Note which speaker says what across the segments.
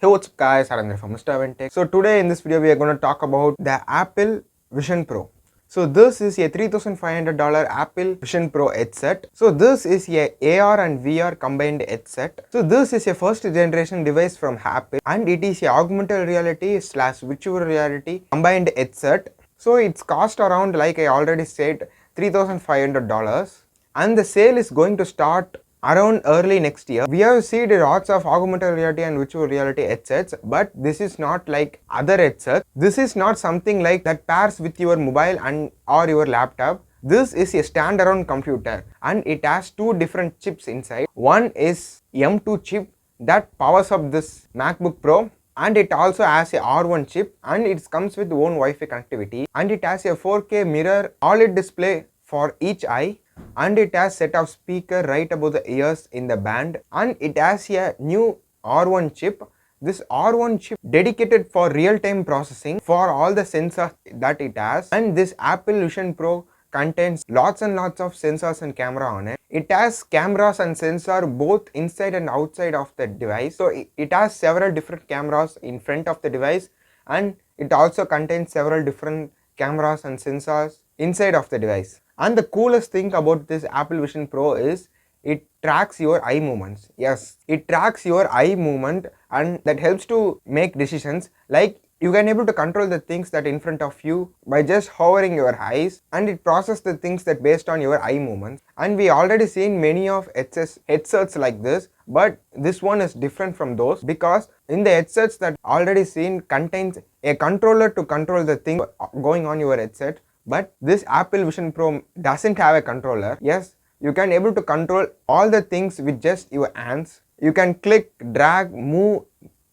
Speaker 1: Hey, what's up guys, Aravind from Mr. Aravind. So today in this video we are going to talk about the Apple Vision Pro. So this is a $3,500 Apple Vision Pro headset. So this is a AR and VR combined headset. So this is a first generation device from Apple and it is a augmented reality / virtual reality combined headset. So it's cost around, like I already said, $3,500 and the sale is going to start around early next year. We have seen lots of augmented reality and virtual reality headsets, but this is not like other headsets. This is not something like that pairs with your mobile and or your laptop. This is a standalone computer and it has two different chips inside. One is M2 chip that powers up this MacBook Pro, and it also has a R1 chip and it comes with own Wi-Fi connectivity, and it has a 4K mirror OLED display for each eye, and it has set of speaker right above the ears in the band, and it has a new R1 chip. This R1 chip dedicated for real-time processing for all the sensors that it has, and this Apple Vision Pro contains lots and lots of sensors and camera on it. It has cameras and sensor both inside and outside of the device. So it has several different cameras in front of the device, and it also contains several different cameras and sensors inside of the device. And the coolest thing about this Apple Vision Pro is it tracks your eye movements. Yes, it tracks your eye movement, and that helps to make decisions. Like you can able to control the things that in front of you by just hovering your eyes, and it processes the things that based on your eye movements. And we already seen many of headsets like this, but this one is different from those because in the headsets that already seen contains a controller to control the thing going on your headset. But this Apple Vision Pro doesn't have a controller. Yes, you can able to control all the things with just your hands. You can click, drag, move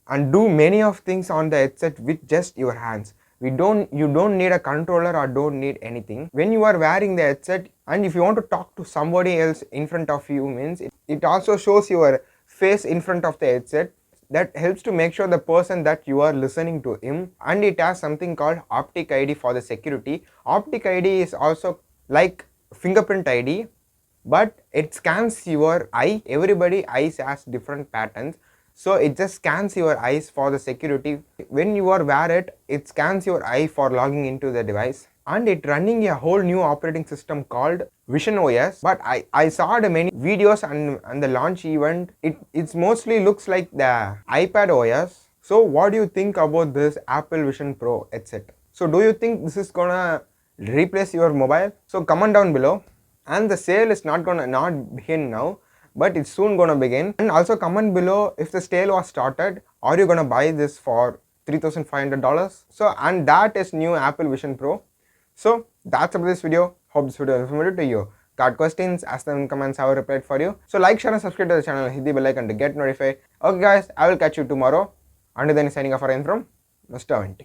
Speaker 1: and do many of things on the headset with just your hands. You don't need a controller or don't need anything. When you are wearing the headset and if you want to talk to somebody else in front of you, means it also shows your face in front of the headset. That helps to make sure the person that you are listening to him, and it has something called optic ID for the security. Optic ID is also like fingerprint ID, but it scans your eye. Everybody eyes has different patterns, so it just scans your eyes for the security. When you are wear it, it scans your eye for logging into the device, and it running a whole new operating system called Vision OS. But I saw the many videos and the launch event. It's mostly looks like the iPad OS. So what do you think about this Apple Vision Pro headset? So do you think this is gonna replace your mobile? So comment down below. And the sale is not begin now, but it's soon gonna begin. And also comment below if the sale was started. Are you gonna buy this for $3,500? So, and that is new Apple Vision Pro. So that's about this video. Hope this video is informative to you. Got questions? Ask them in comments. I will reply for you. So like, share and subscribe to the channel. Hit the bell icon to get notified. Okay guys, I will catch you tomorrow. Until then, signing off, Aravind from Mr. Aravind.